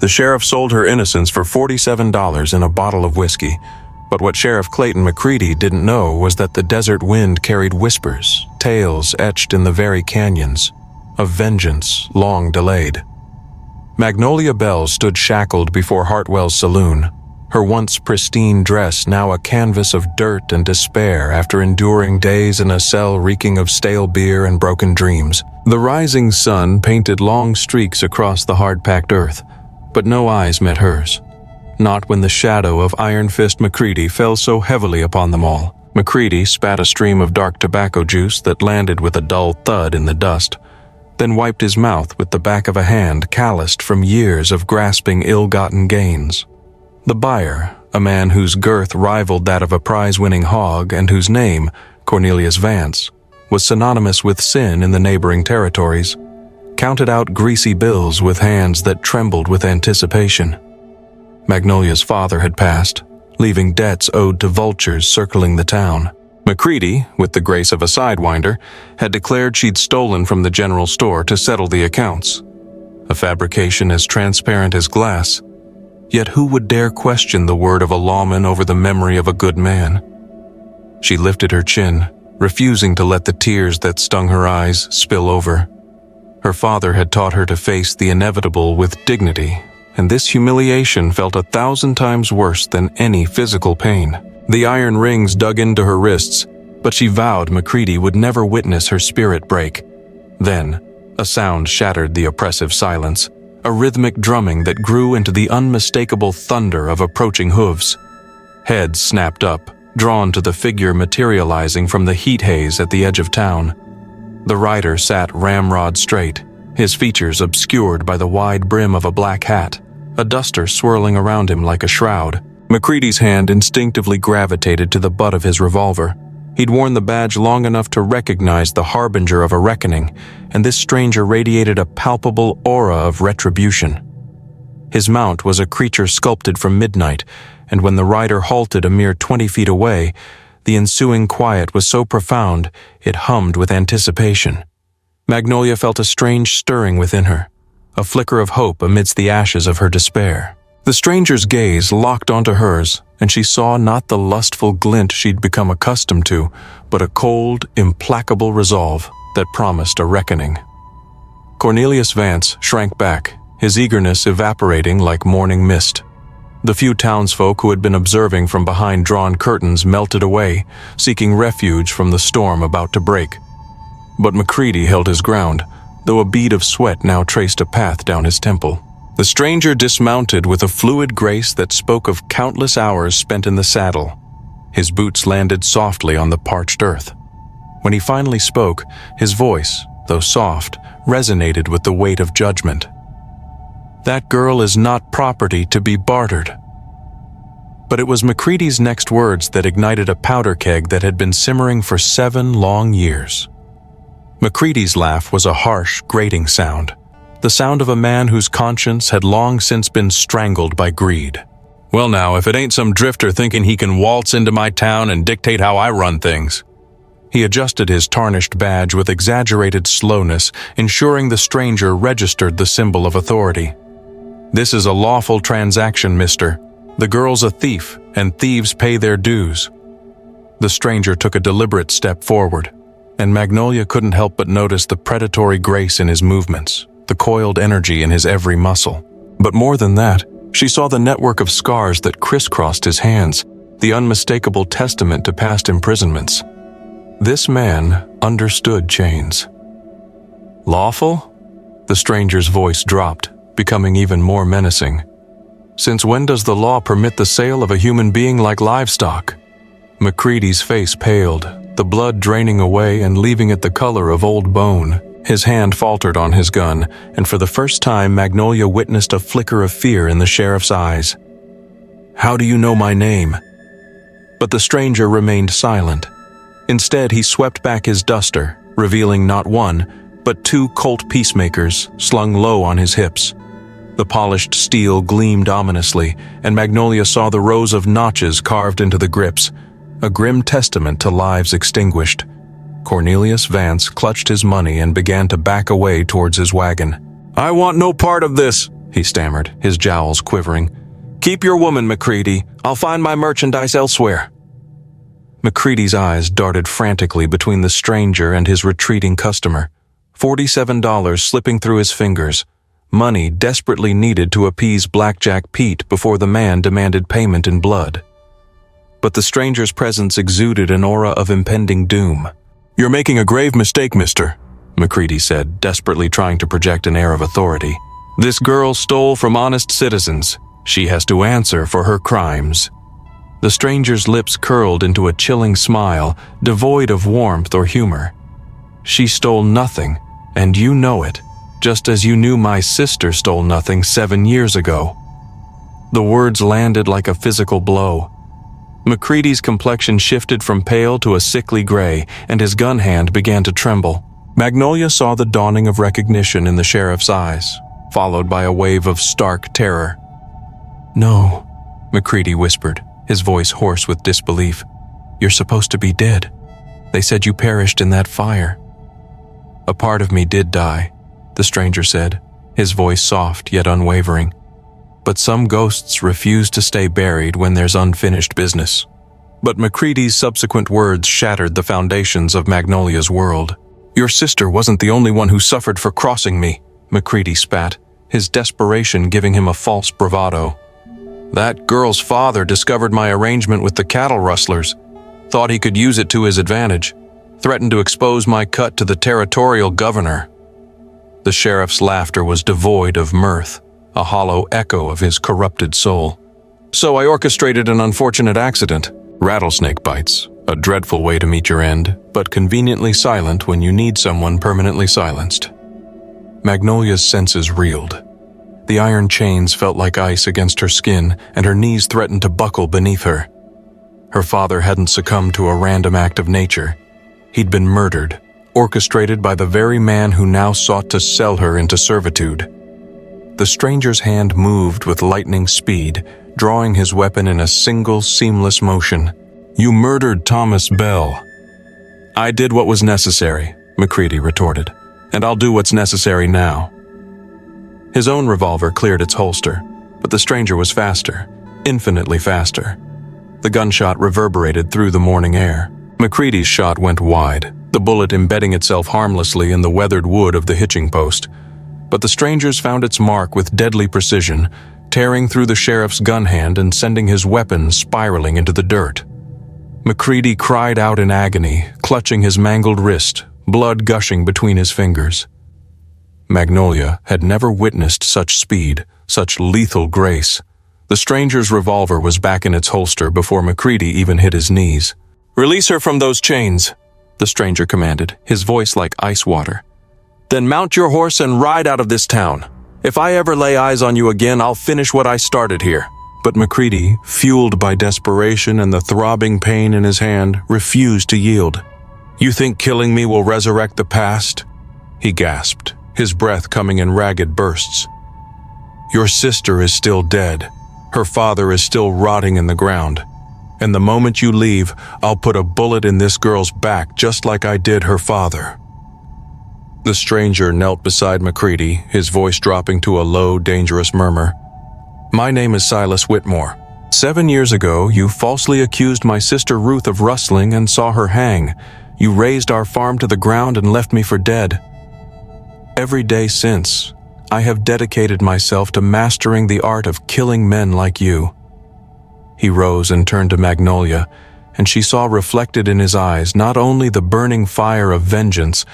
The sheriff sold her innocence for $47 in a bottle of whiskey, but what Sheriff Clayton McCready didn't know was that the desert wind carried whispers, tales etched in the very canyons, of vengeance long delayed. Magnolia Bell stood shackled before Hartwell's saloon, her once pristine dress now a canvas of dirt and despair after enduring days in a cell reeking of stale beer and broken dreams. The rising sun painted long streaks across the hard-packed earth, but no eyes met hers. Not when the shadow of Iron Fist McCready fell so heavily upon them all. McCready spat a stream of dark tobacco juice that landed with a dull thud in the dust, then wiped his mouth with the back of a hand calloused from years of grasping ill-gotten gains. The buyer, a man whose girth rivaled that of a prize-winning hog and whose name, Cornelius Vance, was synonymous with sin in the neighboring territories, counted out greasy bills with hands that trembled with anticipation. Magnolia's father had passed, leaving debts owed to vultures circling the town. McCready, with the grace of a sidewinder, had declared she'd stolen from the general store to settle the accounts. A fabrication as transparent as glass. Yet who would dare question the word of a lawman over the memory of a good man? She lifted her chin, refusing to let the tears that stung her eyes spill over. Her father had taught her to face the inevitable with dignity, and this humiliation felt 1,000 times worse than any physical pain. The iron rings dug into her wrists, but she vowed McCready would never witness her spirit break. Then, a sound shattered the oppressive silence, a rhythmic drumming that grew into the unmistakable thunder of approaching hooves. Heads snapped up, drawn to the figure materializing from the heat haze at the edge of town. The rider sat ramrod straight, his features obscured by the wide brim of a black hat, a duster swirling around him like a shroud. McCready's hand instinctively gravitated to the butt of his revolver. He'd worn the badge long enough to recognize the harbinger of a reckoning, and this stranger radiated a palpable aura of retribution. His mount was a creature sculpted from midnight, and when the rider halted a mere 20 feet away, the ensuing quiet was so profound it hummed with anticipation. Magnolia felt a strange stirring within her, a flicker of hope amidst the ashes of her despair. The stranger's gaze locked onto hers, and she saw not the lustful glint she'd become accustomed to, but a cold, implacable resolve that promised a reckoning. Cornelius Vance shrank back, his eagerness evaporating like morning mist. The few townsfolk who had been observing from behind drawn curtains melted away, seeking refuge from the storm about to break. But McCready held his ground, though a bead of sweat now traced a path down his temple. The stranger dismounted with a fluid grace that spoke of countless hours spent in the saddle. His boots landed softly on the parched earth. When he finally spoke, his voice, though soft, resonated with the weight of judgment. "That girl is not property to be bartered." But it was McCready's next words that ignited a powder keg that had been simmering for 7 long years. McCready's laugh was a harsh, grating sound, the sound of a man whose conscience had long since been strangled by greed. "Well now, if it ain't some drifter thinking he can waltz into my town and dictate how I run things." He adjusted his tarnished badge with exaggerated slowness, ensuring the stranger registered the symbol of authority. "This is a lawful transaction, mister. The girl's a thief, and thieves pay their dues." The stranger took a deliberate step forward, and Magnolia couldn't help but notice the predatory grace in his movements, the coiled energy in his every muscle. But more than that, she saw the network of scars that crisscrossed his hands, the unmistakable testament to past imprisonments. This man understood chains. "Lawful?" The stranger's voice dropped, becoming even more menacing. "Since when does the law permit the sale of a human being like livestock?" McCready's face paled, the blood draining away and leaving it the color of old bone. His hand faltered on his gun, and for the first time Magnolia witnessed a flicker of fear in the sheriff's eyes. "How do you know my name?" But the stranger remained silent. Instead, he swept back his duster, revealing not one, but 2 Colt peacemakers slung low on his hips. The polished steel gleamed ominously, and Magnolia saw the rows of notches carved into the grips, a grim testament to lives extinguished. Cornelius Vance clutched his money and began to back away towards his wagon. "I want no part of this," he stammered, his jowls quivering. "Keep your woman, McCready. I'll find my merchandise elsewhere." McCready's eyes darted frantically between the stranger and his retreating customer. $47 slipping through his fingers. Money desperately needed to appease Blackjack Pete before the man demanded payment in blood. But the stranger's presence exuded an aura of impending doom. "You're making a grave mistake, mister," McCready said, desperately trying to project an air of authority. "This girl stole from honest citizens. She has to answer for her crimes." The stranger's lips curled into a chilling smile, devoid of warmth or humor. "She stole nothing, and you know it, just as you knew my sister stole nothing 7 years ago." The words landed like a physical blow. McCready's complexion shifted from pale to a sickly gray, and his gun hand began to tremble. Magnolia saw the dawning of recognition in the sheriff's eyes, followed by a wave of stark terror. "No," McCready whispered, his voice hoarse with disbelief. "You're supposed to be dead. They said you perished in that fire." "A part of me did die," the stranger said, his voice soft yet unwavering. "But some ghosts refuse to stay buried when there's unfinished business." But McCready's subsequent words shattered the foundations of Magnolia's world. "Your sister wasn't the only one who suffered for crossing me," McCready spat, his desperation giving him a false bravado. "That girl's father discovered my arrangement with the cattle rustlers, thought he could use it to his advantage, threatened to expose my cut to the territorial governor." The sheriff's laughter was devoid of mirth, a hollow echo of his corrupted soul. "So I orchestrated an unfortunate accident. Rattlesnake bites, a dreadful way to meet your end, but conveniently silent when you need someone permanently silenced." Magnolia's senses reeled. The iron chains felt like ice against her skin, and her knees threatened to buckle beneath her. Her father hadn't succumbed to a random act of nature. He'd been murdered, orchestrated by the very man who now sought to sell her into servitude. The stranger's hand moved with lightning speed, drawing his weapon in a single seamless motion. "You murdered Thomas Bell." "I did what was necessary," McCready retorted, "and I'll do what's necessary now." His own revolver cleared its holster, but the stranger was faster, infinitely faster. The gunshot reverberated through the morning air. McCready's shot went wide, the bullet embedding itself harmlessly in the weathered wood of the hitching post. But the stranger's found its mark with deadly precision, tearing through the sheriff's gun hand and sending his weapon spiraling into the dirt. McCready cried out in agony, clutching his mangled wrist, blood gushing between his fingers. Magnolia had never witnessed such speed, such lethal grace. The stranger's revolver was back in its holster before McCready even hit his knees. "Release her from those chains," the stranger commanded, his voice like ice water. "Then mount your horse and ride out of this town. If I ever lay eyes on you again, I'll finish what I started here." But McCready, fueled by desperation and the throbbing pain in his hand, refused to yield. "You think killing me will resurrect the past?" he gasped, his breath coming in ragged bursts. "Your sister is still dead. Her father is still rotting in the ground. And the moment you leave, I'll put a bullet in this girl's back just like I did her father." The stranger knelt beside McCready, his voice dropping to a low, dangerous murmur. "My name is Silas Whitmore. 7 years ago, you falsely accused my sister Ruth of rustling and saw her hang. You razed our farm to the ground and left me for dead. Every day since, I have dedicated myself to mastering the art of killing men like you." He rose and turned to Magnolia, and she saw reflected in his eyes not only the burning fire of vengeance,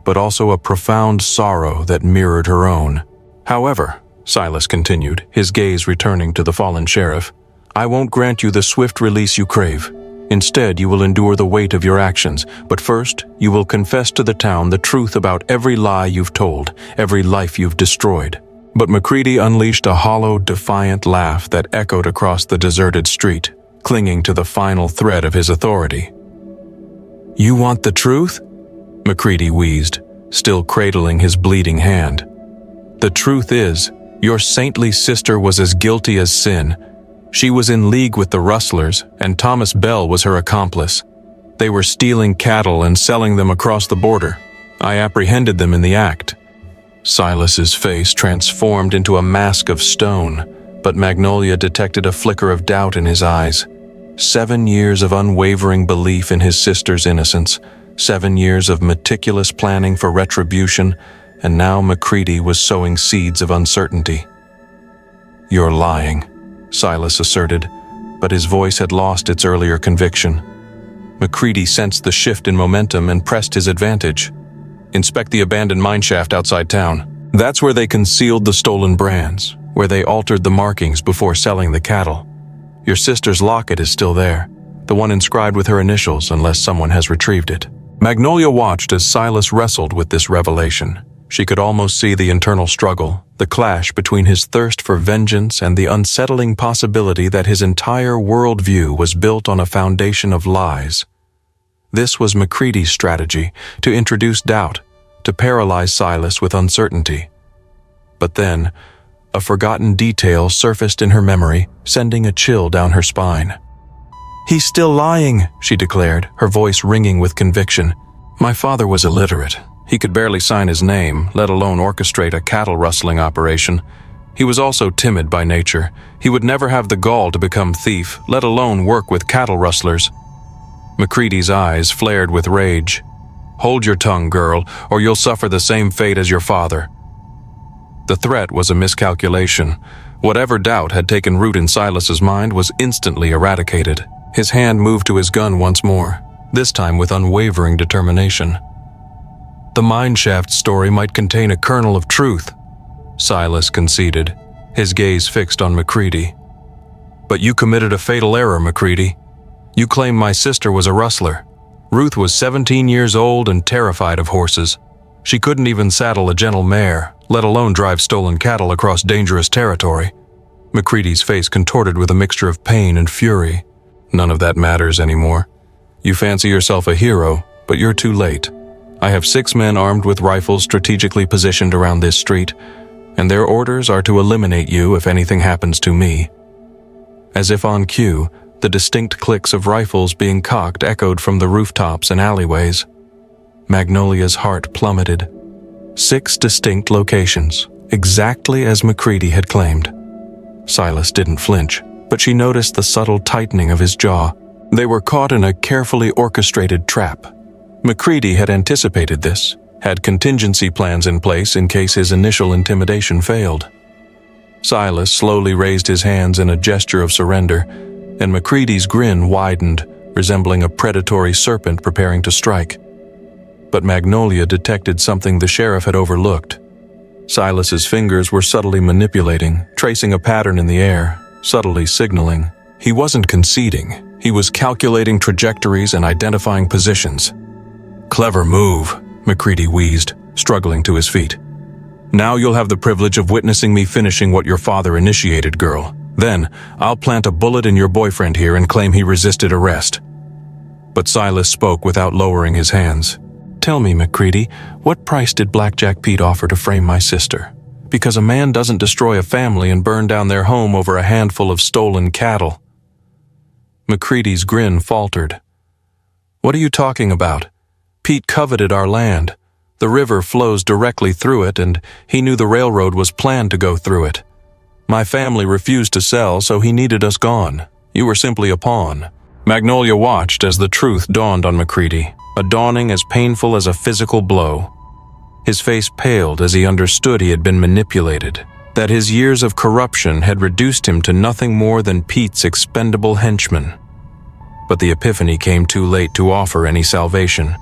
but also a profound sorrow that mirrored her own. "However," Silas continued, his gaze returning to the fallen sheriff, "I won't grant you the swift release you crave. Instead, you will endure the weight of your actions, but first, you will confess to the town the truth about every lie you've told, every life you've destroyed." But McCready unleashed a hollow, defiant laugh that echoed across the deserted street, clinging to the final thread of his authority. "You want the truth?" McCready wheezed, still cradling his bleeding hand. "The truth is, your saintly sister was as guilty as sin. She was in league with the rustlers, and Thomas Bell was her accomplice. They were stealing cattle and selling them across the border. I apprehended them in the act." Silas's face transformed into a mask of stone, but Magnolia detected a flicker of doubt in his eyes. 7 years of unwavering belief in his sister's innocence, 7 years of meticulous planning for retribution, and now MacCready was sowing seeds of uncertainty. "You're lying," Silas asserted, but his voice had lost its earlier conviction. MacCready sensed the shift in momentum and pressed his advantage. "Inspect the abandoned mineshaft outside town. That's where they concealed the stolen brands, where they altered the markings before selling the cattle. Your sister's locket is still there, the one inscribed with her initials unless someone has retrieved it." Magnolia watched as Silas wrestled with this revelation. She could almost see the internal struggle, the clash between his thirst for vengeance and the unsettling possibility that his entire worldview was built on a foundation of lies. This was MacCready's strategy, to introduce doubt, to paralyze Silas with uncertainty. But then, a forgotten detail surfaced in her memory, sending a chill down her spine. "He's still lying," she declared, her voice ringing with conviction. "My father was illiterate. He could barely sign his name, let alone orchestrate a cattle rustling operation. He was also timid by nature. He would never have the gall to become thief, let alone work with cattle rustlers." MacCready's eyes flared with rage. "Hold your tongue, girl, or you'll suffer the same fate as your father." The threat was a miscalculation. Whatever doubt had taken root in Silas's mind was instantly eradicated. His hand moved to his gun once more, this time with unwavering determination. "The mineshaft story might contain a kernel of truth," Silas conceded, his gaze fixed on MacCready. "But you committed a fatal error, MacCready. You claim my sister was a rustler. Ruth was 17 years old and terrified of horses. She couldn't even saddle a gentle mare, let alone drive stolen cattle across dangerous territory." MacCready's face contorted with a mixture of pain and fury. "None of that matters anymore. You fancy yourself a hero, but you're too late. I have 6 men armed with rifles strategically positioned around this street, and their orders are to eliminate you if anything happens to me." As if on cue, the distinct clicks of rifles being cocked echoed from the rooftops and alleyways. Magnolia's heart plummeted. 6 distinct locations, exactly as MacCready had claimed. Silas didn't flinch, but she noticed the subtle tightening of his jaw. They were caught in a carefully orchestrated trap. MacCready had anticipated this, had contingency plans in place in case his initial intimidation failed. Silas slowly raised his hands in a gesture of surrender, and MacCready's grin widened, resembling a predatory serpent preparing to strike. But Magnolia detected something the sheriff had overlooked. Silas's fingers were subtly manipulating, tracing a pattern in the air, subtly signaling. He wasn't conceding, he was calculating trajectories and identifying positions. "Clever move," MacCready wheezed, struggling to his feet. "Now you'll have the privilege of witnessing me finishing what your father initiated, girl. Then, I'll plant a bullet in your boyfriend here and claim he resisted arrest." But Silas spoke without lowering his hands. "Tell me, MacCready, what price did Blackjack Pete offer to frame my sister? Because a man doesn't destroy a family and burn down their home over a handful of stolen cattle." MacCready's grin faltered. "What are you talking about? Pete coveted our land. The river flows directly through it, and he knew the railroad was planned to go through it. My family refused to sell, so he needed us gone. You were simply a pawn." Magnolia watched as the truth dawned on MacCready, a dawning as painful as a physical blow. His face paled as he understood he had been manipulated, that his years of corruption had reduced him to nothing more than Pete's expendable henchman. But the epiphany came too late to offer any salvation.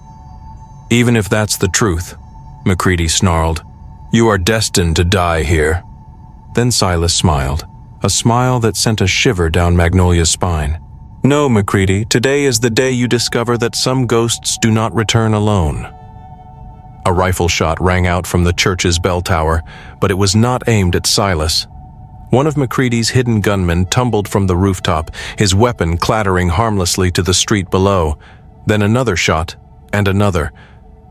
"Even if that's the truth," MacCready snarled, "you are destined to die here." Then Silas smiled, a smile that sent a shiver down Magnolia's spine. "No, MacCready, today is the day you discover that some ghosts do not return alone." A rifle shot rang out from the church's bell tower, but it was not aimed at Silas. One of MacCready's hidden gunmen tumbled from the rooftop, his weapon clattering harmlessly to the street below. Then another shot, and another.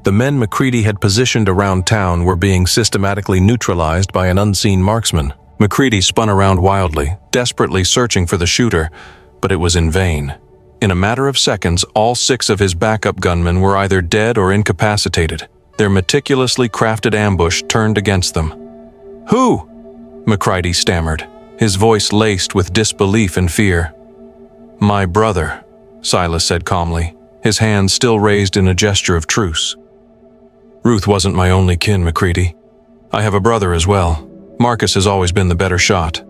The men MacCready had positioned around town were being systematically neutralized by an unseen marksman. MacCready spun around wildly, desperately searching for the shooter, but it was in vain. In a matter of seconds, all 6 of his backup gunmen were either dead or incapacitated. their meticulously crafted ambush turned against them. "Who?" McCready stammered, his voice laced with disbelief and fear. "My brother," Silas said calmly, his hands still raised in a gesture of truce. "Ruth wasn't my only kin, McCready. I have a brother as well. Marcus has always been the better shot."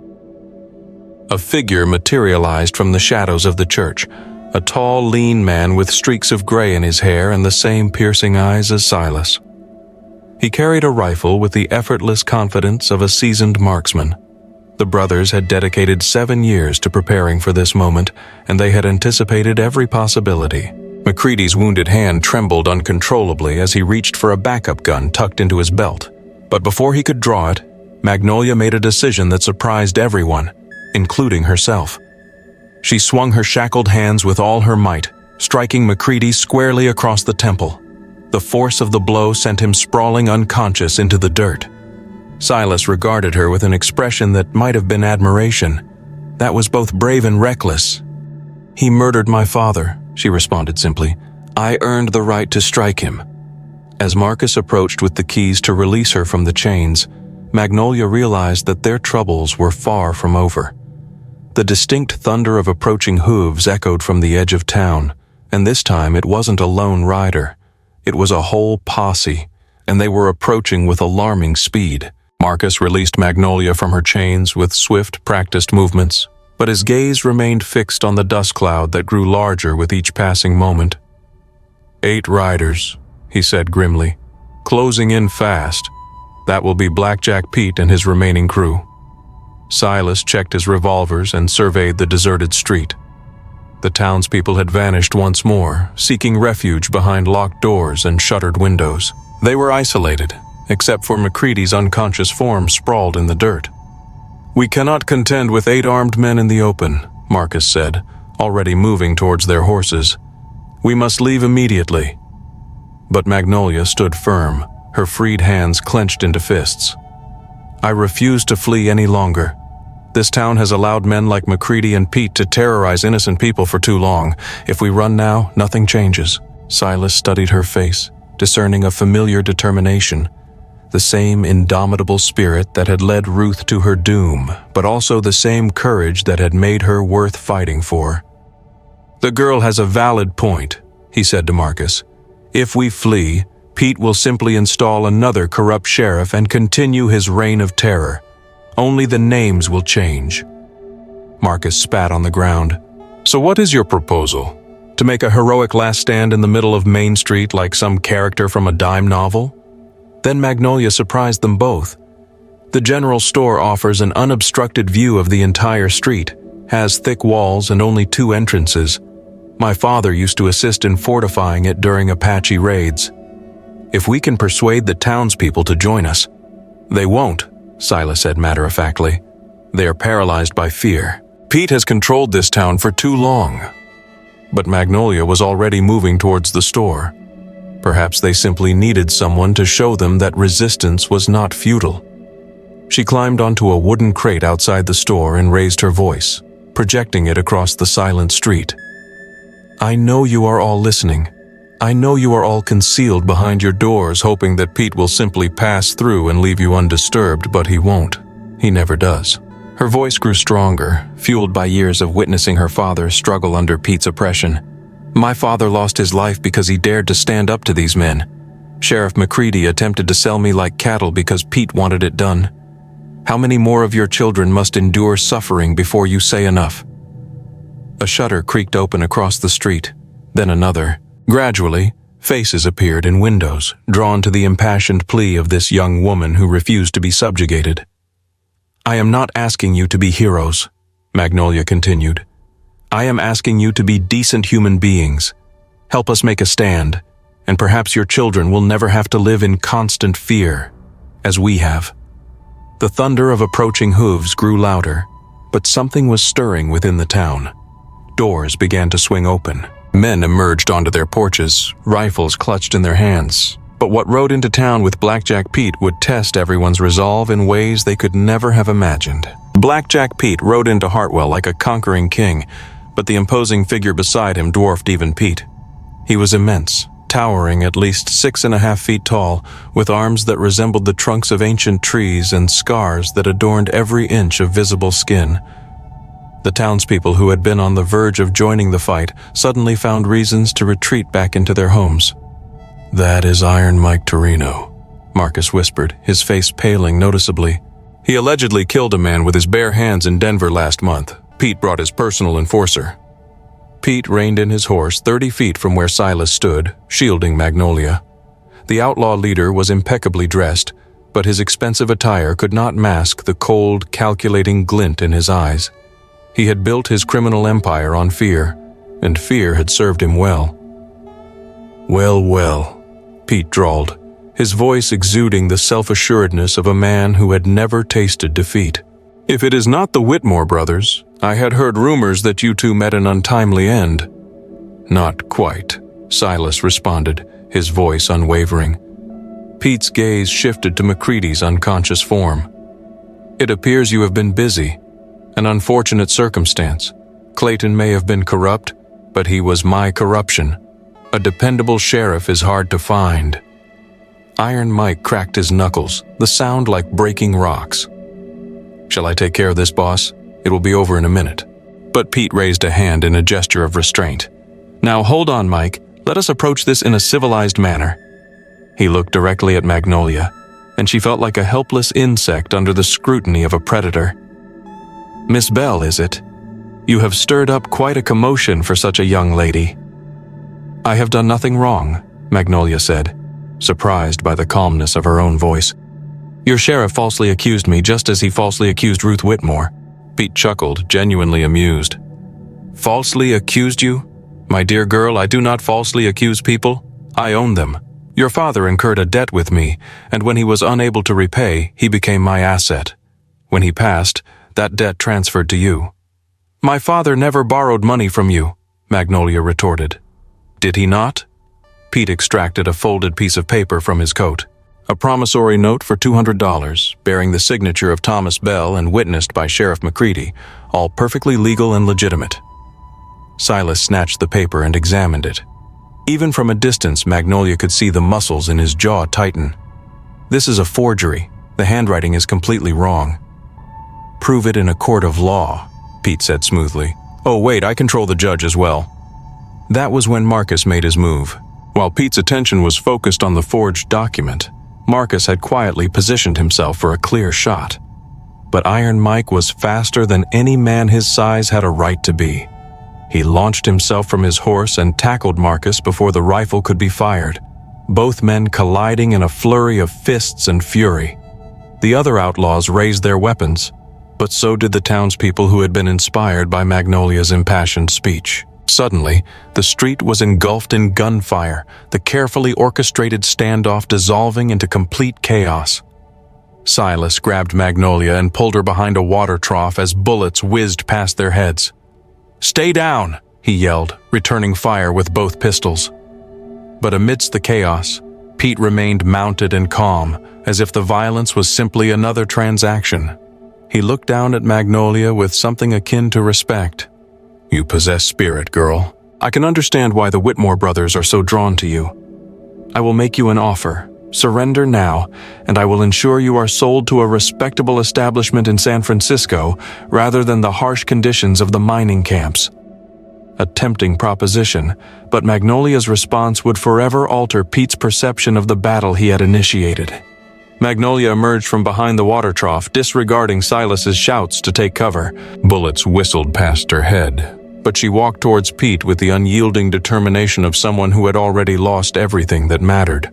A figure materialized from the shadows of the church, a tall, lean man with streaks of gray in his hair and the same piercing eyes as Silas. He carried a rifle with the effortless confidence of a seasoned marksman. The brothers had dedicated 7 years to preparing for this moment, and they had anticipated every possibility. McCready's wounded hand trembled uncontrollably as he reached for a backup gun tucked into his belt. But before he could draw it, Magnolia made a decision that surprised everyone, including herself. She swung her shackled hands with all her might, striking McCready squarely across the temple. The force of the blow sent him sprawling unconscious into the dirt. Silas regarded her with an expression that might have been admiration. That was both brave and reckless. "He murdered my father," she responded simply. "I earned the right to strike him." As Marcus approached with the keys to release her from the chains, Magnolia realized that their troubles were far from over. The distinct thunder of approaching hooves echoed from the edge of town, and this time it wasn't a lone rider. It was a whole posse, and they were approaching with alarming speed. Marcus released Magnolia from her chains with swift, practiced movements, but his gaze remained fixed on the dust cloud that grew larger with each passing moment. 8 riders, he said grimly, closing in fast. That will be Blackjack Pete and his remaining crew. Silas checked his revolvers and surveyed the deserted street. The townspeople had vanished once more, seeking refuge behind locked doors and shuttered windows. They were isolated, except for McCready's unconscious form sprawled in the dirt. "We cannot contend with 8 armed men in the open," Marcus said, already moving towards their horses. "We must leave immediately." But Magnolia stood firm, her freed hands clenched into fists. "I refuse to flee any longer. This town has allowed men like McCready and Pete to terrorize innocent people for too long. If we run now, nothing changes." Silas studied her face, discerning a familiar determination, the same indomitable spirit that had led Ruth to her doom, but also the same courage that had made her worth fighting for. "The girl has a valid point," he said to Marcus. "If we flee, Pete will simply install another corrupt sheriff and continue his reign of terror. Only the names will change." Marcus spat on the ground. "So what is your proposal? To make a heroic last stand in the middle of Main Street like some character from a dime novel?" Then Magnolia surprised them both. "The general store offers an unobstructed view of the entire street, has thick walls and only 2 entrances. My father used to assist in fortifying it during Apache raids. If we can persuade the townspeople to join us—" "They won't," Silas said matter-of-factly. "They are paralyzed by fear. Pete has controlled this town for too long." But Magnolia was already moving towards the store. Perhaps they simply needed someone to show them that resistance was not futile. She climbed onto a wooden crate outside the store and raised her voice, projecting it across the silent street. "I know you are all listening. I know you are all concealed behind your doors, hoping that Pete will simply pass through and leave you undisturbed, but he won't. He never does." Her voice grew stronger, fueled by years of witnessing her father struggle under Pete's oppression. "My father lost his life because he dared to stand up to these men. Sheriff McCready attempted to sell me like cattle because Pete wanted it done. How many more of your children must endure suffering before you say enough?" A shutter creaked open across the street, then another. Gradually, faces appeared in windows, drawn to the impassioned plea of this young woman who refused to be subjugated. "I am not asking you to be heroes," Magnolia continued. "I am asking you to be decent human beings. Help us make a stand, and perhaps your children will never have to live in constant fear, as we have." The thunder of approaching hooves grew louder, but something was stirring within the town. Doors began to swing open. Men emerged onto their porches, rifles clutched in their hands. But what rode into town with Blackjack Pete would test everyone's resolve in ways they could never have imagined. Blackjack Pete rode into Hartwell like a conquering king, but the imposing figure beside him dwarfed even Pete. He was immense, towering at least 6.5 feet tall, with arms that resembled the trunks of ancient trees and scars that adorned every inch of visible skin. The townspeople who had been on the verge of joining the fight suddenly found reasons to retreat back into their homes. "That is Iron Mike Torino," Marcus whispered, his face paling noticeably. "He allegedly killed a man with his bare hands in Denver last month. Pete brought his personal enforcer." Pete reined in his horse 30 feet from where Silas stood, shielding Magnolia. The outlaw leader was impeccably dressed, but his expensive attire could not mask the cold, calculating glint in his eyes. He had built his criminal empire on fear, and fear had served him well. "Well, well," Pete drawled, his voice exuding the self-assuredness of a man who had never tasted defeat. "If it is not the Whitmore brothers, I had heard rumors that you two met an untimely end." "Not quite," Silas responded, his voice unwavering. Pete's gaze shifted to McCready's unconscious form. "It appears you have been busy. An unfortunate circumstance. Clayton may have been corrupt, but he was my corruption. A dependable sheriff is hard to find." Iron Mike cracked his knuckles, the sound like breaking rocks. "Shall I take care of this, boss? It will be over in a minute." But Pete raised a hand in a gesture of restraint. "Now hold on, Mike. Let us approach this in a civilized manner." He looked directly at Magnolia, and she felt like a helpless insect under the scrutiny of a predator. "Miss Bell, is it? You have stirred up quite a commotion for such a young lady." "I have done nothing wrong," Magnolia said, surprised by the calmness of her own voice. "Your sheriff falsely accused me just as he falsely accused Ruth Whitmore." Pete chuckled, genuinely amused. "Falsely accused you? My dear girl, I do not falsely accuse people. I own them. Your father incurred a debt with me, and when he was unable to repay, he became my asset. When he passed, that debt transferred to you." "My father never borrowed money from you," Magnolia retorted. "Did he not?" Pete extracted a folded piece of paper from his coat. A promissory note for $200, bearing the signature of Thomas Bell and witnessed by Sheriff McCready, all perfectly legal and legitimate. Silas snatched the paper and examined it. Even from a distance, Magnolia could see the muscles in his jaw tighten. "This is a forgery. The handwriting is completely wrong." "Prove it in a court of law," Pete said smoothly. "Oh wait, I control the judge as well." That was when Marcus made his move. While Pete's attention was focused on the forged document, Marcus had quietly positioned himself for a clear shot. But Iron Mike was faster than any man his size had a right to be. He launched himself from his horse and tackled Marcus before the rifle could be fired, both men colliding in a flurry of fists and fury. The other outlaws raised their weapons, but so did the townspeople who had been inspired by Magnolia's impassioned speech. Suddenly, the street was engulfed in gunfire, the carefully orchestrated standoff dissolving into complete chaos. Silas grabbed Magnolia and pulled her behind a water trough as bullets whizzed past their heads. "Stay down!" he yelled, returning fire with both pistols. But amidst the chaos, Pete remained mounted and calm, as if the violence was simply another transaction. He looked down at Magnolia with something akin to respect. "You possess spirit, girl. I can understand why the Whitmore brothers are so drawn to you. I will make you an offer. Surrender now, and I will ensure you are sold to a respectable establishment in San Francisco rather than the harsh conditions of the mining camps." A tempting proposition, but Magnolia's response would forever alter Pete's perception of the battle he had initiated. Magnolia emerged from behind the water trough, disregarding Silas's shouts to take cover. Bullets whistled past her head, but she walked towards Pete with the unyielding determination of someone who had already lost everything that mattered.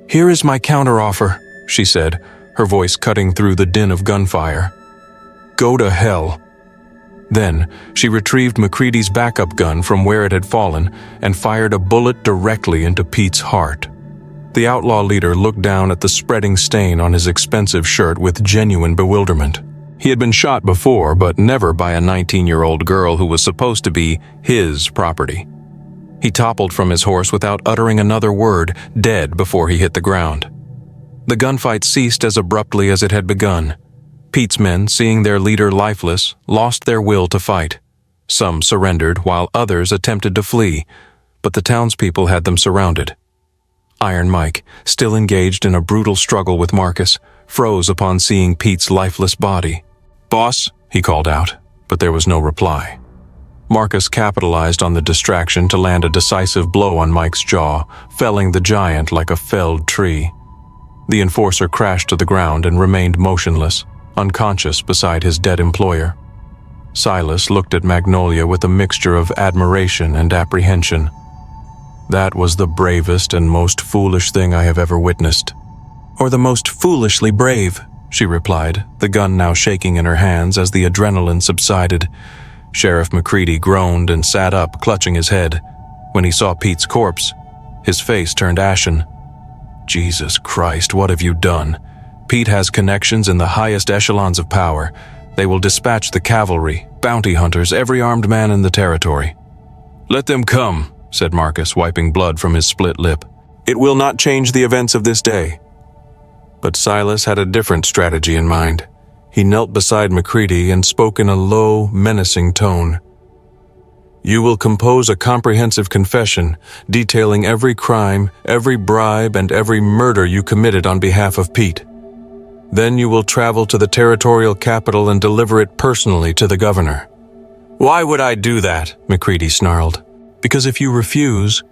"Here is my counteroffer," she said, her voice cutting through the din of gunfire. "Go to hell." Then, she retrieved McCready's backup gun from where it had fallen and fired a bullet directly into Pete's heart. The outlaw leader looked down at the spreading stain on his expensive shirt with genuine bewilderment. He had been shot before, but never by a 19-year-old girl who was supposed to be his property. He toppled from his horse without uttering another word, dead before he hit the ground. The gunfight ceased as abruptly as it had begun. Pete's men, seeing their leader lifeless, lost their will to fight. Some surrendered while others attempted to flee, but the townspeople had them surrounded. Iron Mike, still engaged in a brutal struggle with Marcus, froze upon seeing Pete's lifeless body. "Boss," he called out, but there was no reply. Marcus capitalized on the distraction to land a decisive blow on Mike's jaw, felling the giant like a felled tree. The enforcer crashed to the ground and remained motionless, unconscious beside his dead employer. Silas looked at Magnolia with a mixture of admiration and apprehension. "That was the bravest and most foolish thing I have ever witnessed." "Or the most foolishly brave," she replied, the gun now shaking in her hands as the adrenaline subsided. Sheriff McCready groaned and sat up, clutching his head. When he saw Pete's corpse, his face turned ashen. "Jesus Christ, what have you done? Pete has connections in the highest echelons of power. They will dispatch the cavalry, bounty hunters, every armed man in the territory." "Let them come," said Marcus, wiping blood from his split lip. "It will not change the events of this day." But Silas had a different strategy in mind. He knelt beside McCready and spoke in a low, menacing tone. "You will compose a comprehensive confession detailing every crime, every bribe, and every murder you committed on behalf of Pete. Then you will travel to the territorial capital and deliver it personally to the governor." "Why would I do that?" McCready snarled. "Because if you refuse,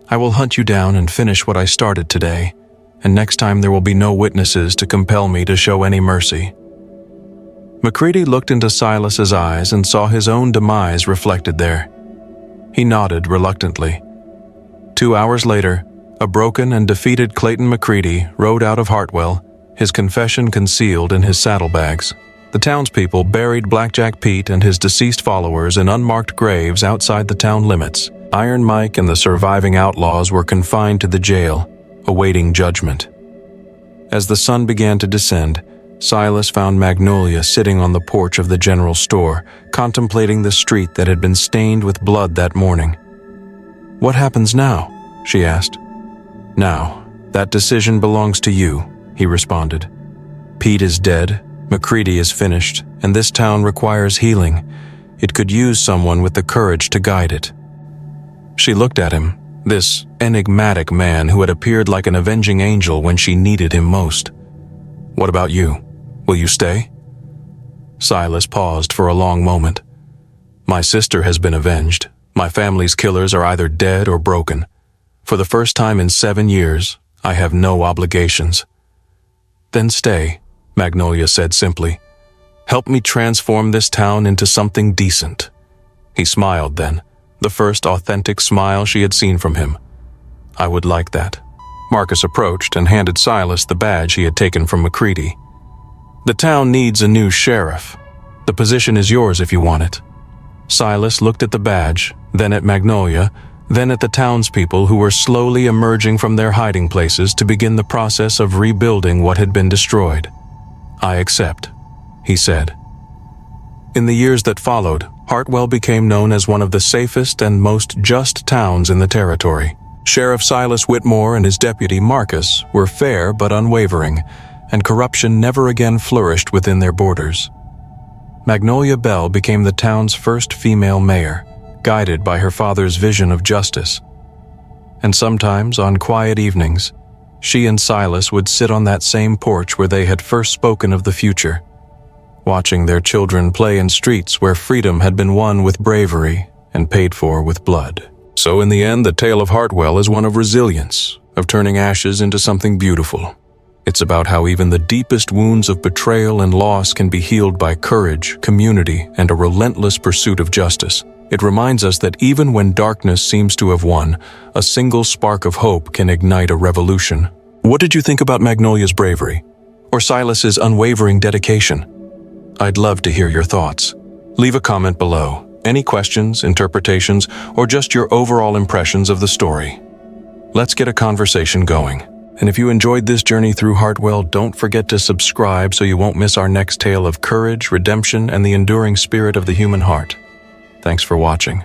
I will hunt you down and finish what I started today, and next time there will be no witnesses to compel me to show any mercy." McCready looked into Silas's eyes and saw his own demise reflected there. He nodded reluctantly. 2 hours later, a broken and defeated Clayton McCready rode out of Hartwell, his confession concealed in his saddlebags. The townspeople buried Blackjack Pete and his deceased followers in unmarked graves outside the town limits. Iron Mike and the surviving outlaws were confined to the jail, awaiting judgment. As the sun began to descend, Silas found Magnolia sitting on the porch of the general store, contemplating the street that had been stained with blood that morning. "What happens now?" she asked. "Now, that decision belongs to you," he responded. "Pete is dead, McCready is finished, and this town requires healing. It could use someone with the courage to guide it." She looked at him, this enigmatic man who had appeared like an avenging angel when she needed him most. "What about you? Will you stay?" Silas paused for a long moment. "My sister has been avenged. My family's killers are either dead or broken. For the first time in 7 years, I have no obligations." "Then stay," Magnolia said simply. "Help me transform this town into something decent." He smiled then, the first authentic smile she had seen from him. "I would like that." Marcus approached and handed Silas the badge he had taken from McCready. "The town needs a new sheriff. The position is yours if you want it." Silas looked at the badge, then at Magnolia, then at the townspeople who were slowly emerging from their hiding places to begin the process of rebuilding what had been destroyed. "I accept," he said. In the years that followed, Hartwell became known as one of the safest and most just towns in the territory. Sheriff Silas Whitmore and his deputy Marcus were fair but unwavering, and corruption never again flourished within their borders. Magnolia Bell became the town's first female mayor, guided by her father's vision of justice. And sometimes, on quiet evenings, she and Silas would sit on that same porch where they had first spoken of the future, watching their children play in streets where freedom had been won with bravery and paid for with blood. So in the end, the tale of Hartwell is one of resilience, of turning ashes into something beautiful. It's about how even the deepest wounds of betrayal and loss can be healed by courage, community, and a relentless pursuit of justice. It reminds us that even when darkness seems to have won, a single spark of hope can ignite a revolution. What did you think about Magnolia's bravery? Or Silas's unwavering dedication? I'd love to hear your thoughts. Leave a comment below. Any questions, interpretations, or just your overall impressions of the story. Let's get a conversation going. And if you enjoyed this journey through Hartwell, don't forget to subscribe so you won't miss our next tale of courage, redemption, and the enduring spirit of the human heart. Thanks for watching.